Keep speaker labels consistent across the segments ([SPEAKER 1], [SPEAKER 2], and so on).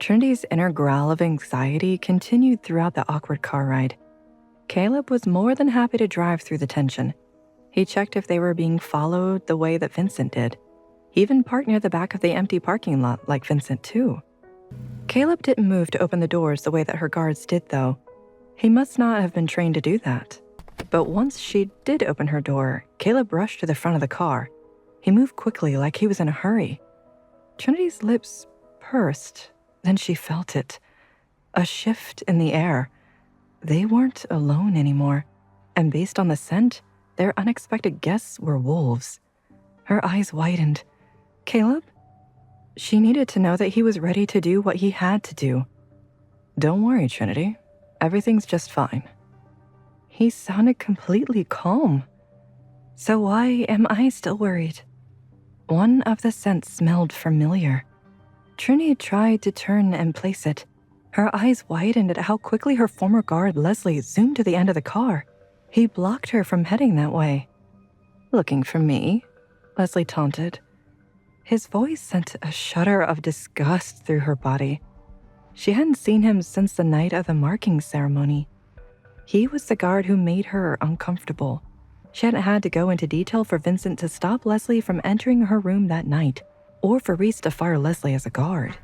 [SPEAKER 1] Trinity's inner growl of anxiety continued throughout the awkward car ride. Caleb was more than happy to drive through the tension. He checked if they were being followed the way that Vincent did. He even parked near the back of the empty parking lot like Vincent too. Caleb didn't move to open the doors the way that her guards did though. He must not have been trained to do that. But once she did open her door, Caleb rushed to the front of the car. He moved quickly like he was in a hurry. Trinity's lips pursed, then she felt it. A shift in the air. They weren't alone anymore, and based on the scent, their unexpected guests were wolves. Her eyes widened. Caleb? She needed to know that he was ready to do what he had to do. Don't worry, Trinity. Everything's just fine. He sounded completely calm. So why am I still worried? One of the scents smelled familiar. Trinity tried to turn and place it. Her eyes widened at how quickly her former guard, Leslie, zoomed to the end of the car. He blocked her from heading that way. Looking for me? Leslie taunted. His voice sent a shudder of disgust through her body. She hadn't seen him since the night of the marking ceremony. He was the guard who made her uncomfortable. She hadn't had to go into detail for Vincent to stop Leslie from entering her room that night, or for Reece to fire Leslie as a guard.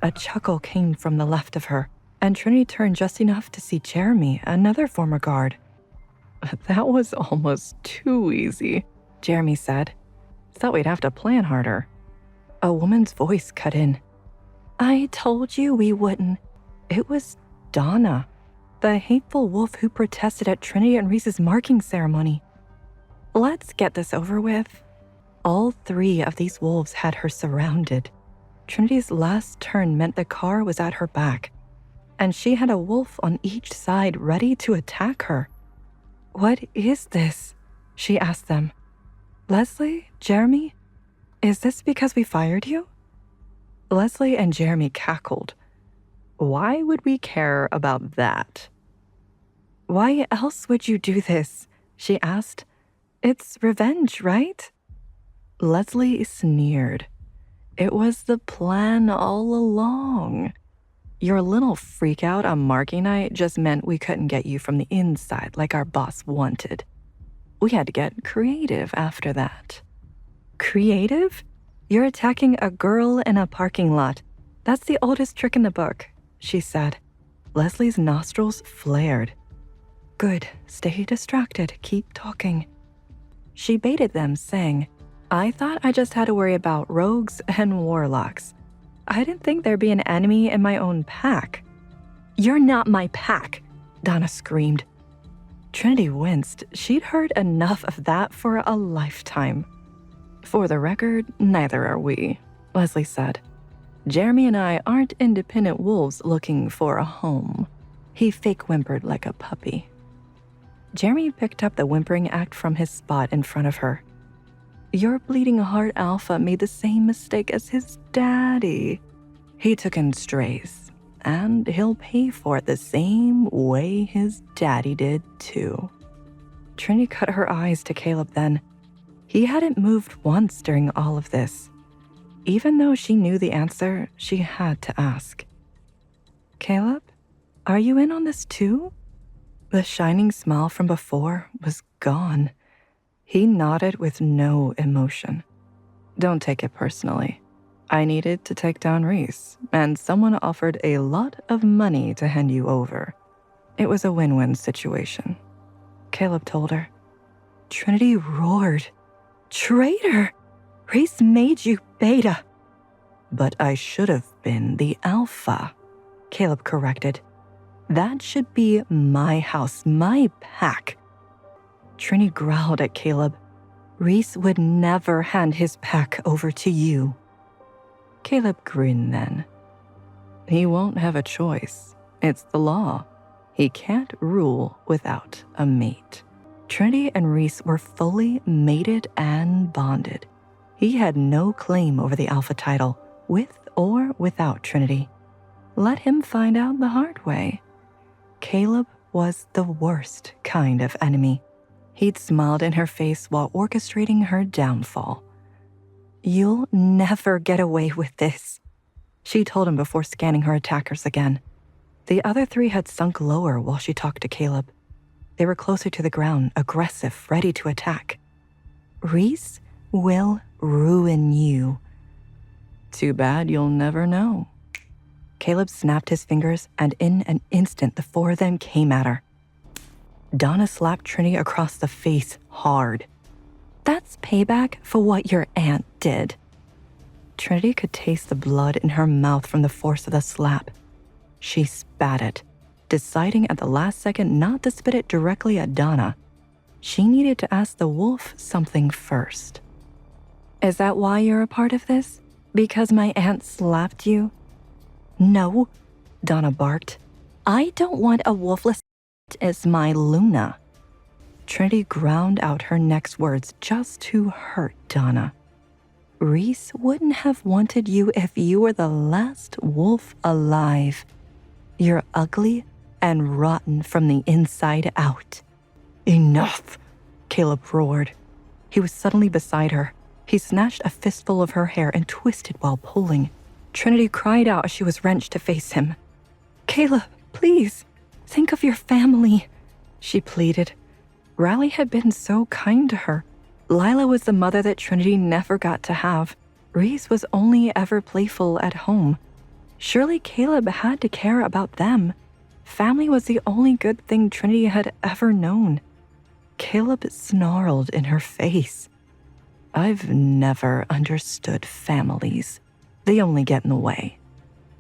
[SPEAKER 1] A chuckle came from the left of her, and Trinity turned just enough to see Jeremy, another former guard. That was almost too easy, Jeremy said. Thought we'd have to plan harder. A woman's voice cut in. I told you we wouldn't. It was Donna, the hateful wolf who protested at Trinity and Reece's marking ceremony. Let's get this over with. All three of these wolves had her surrounded. Trinity's last turn meant the car was at her back, and she had a wolf on each side ready to attack her. What is this? She asked them. Leslie? Jeremy? Is this because we fired you? Leslie and Jeremy cackled. Why would we care about that? Why else would you do this? She asked. It's revenge, right? Leslie sneered. It was the plan all along. Your little freak out on marking night just meant we couldn't get you from the inside like our boss wanted. We had to get creative after that. Creative? You're attacking a girl in a parking lot. That's the oldest trick in the book, she said. Leslie's nostrils flared. Good, stay distracted, keep talking. She baited them, saying, I thought I just had to worry about rogues and warlocks. I didn't think there'd be an enemy in my own pack. You're not my pack, Donna screamed. Trinity winced. She'd heard enough of that for a lifetime. For the record, neither are we, Leslie said. Jeremy and I aren't independent wolves looking for a home. He fake whimpered like a puppy. Jeremy picked up the whimpering act from his spot in front of her. Your bleeding heart alpha made the same mistake as his daddy. He took in strays, and he'll pay for it the same way his daddy did too. Trinity cut her eyes to Caleb then. He hadn't moved once during all of this. Even though she knew the answer, she had to ask. Caleb, are you in on this too? The shining smile from before was gone. He nodded with no emotion. Don't take it personally. I needed to take down Reece, and someone offered a lot of money to hand you over. It was a win-win situation, Caleb told her. Trinity roared. Traitor! Reece made you beta. But I should have been the alpha, Caleb corrected. That should be my house, my pack. Trinity growled at Caleb. Reece would never hand his pack over to you. Caleb grinned then. He won't have a choice. It's the law. He can't rule without a mate. Trinity and Reece were fully mated and bonded. He had no claim over the alpha title, with or without Trinity. Let him find out the hard way. Caleb was the worst kind of enemy. He'd smiled in her face while orchestrating her downfall. You'll never get away with this. She told him before scanning her attackers again. The other three had sunk lower while she talked to Caleb. They were closer to the ground, aggressive, ready to attack. Reece will ruin you. Too bad you'll never know. Caleb snapped his fingers, and in an instant the four of them came at her. Donna slapped Trinity across the face hard. That's payback for what your aunt did. Trinity could taste the blood in her mouth from the force of the slap. She spat it, deciding at the last second not to spit it directly at Donna. She needed to ask the wolf something first. Is that why you're a part of this? Because my aunt slapped you? No, Donna barked. I don't want a wolfless as my Luna. Trinity ground out her next words just to hurt Donna. Reece wouldn't have wanted you if you were the last wolf alive. You're ugly and rotten from the inside out. Enough, Caleb roared. He was suddenly beside her. He snatched a fistful of her hair and twisted while pulling. Trinity cried out as she was wrenched to face him. Caleb, please, think of your family, she pleaded. Riley had been so kind to her. Lila was the mother that Trinity never got to have. Reece was only ever playful at home. Surely Caleb had to care about them. Family was the only good thing Trinity had ever known. Caleb snarled in her face. I've never understood families. They only get in the way.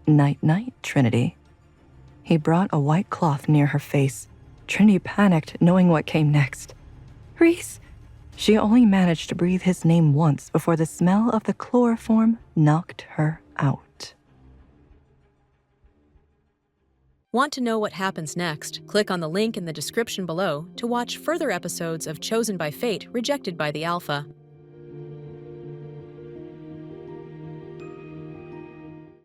[SPEAKER 1] Night-night, Trinity. He brought a white cloth near her face. Trinity panicked, knowing what came next. Reece! She only managed to breathe his name once before the smell of the chloroform knocked her out.
[SPEAKER 2] Want to know what happens next? Click on the link in the description below to watch further episodes of Chosen by Fate, Rejected by the Alpha.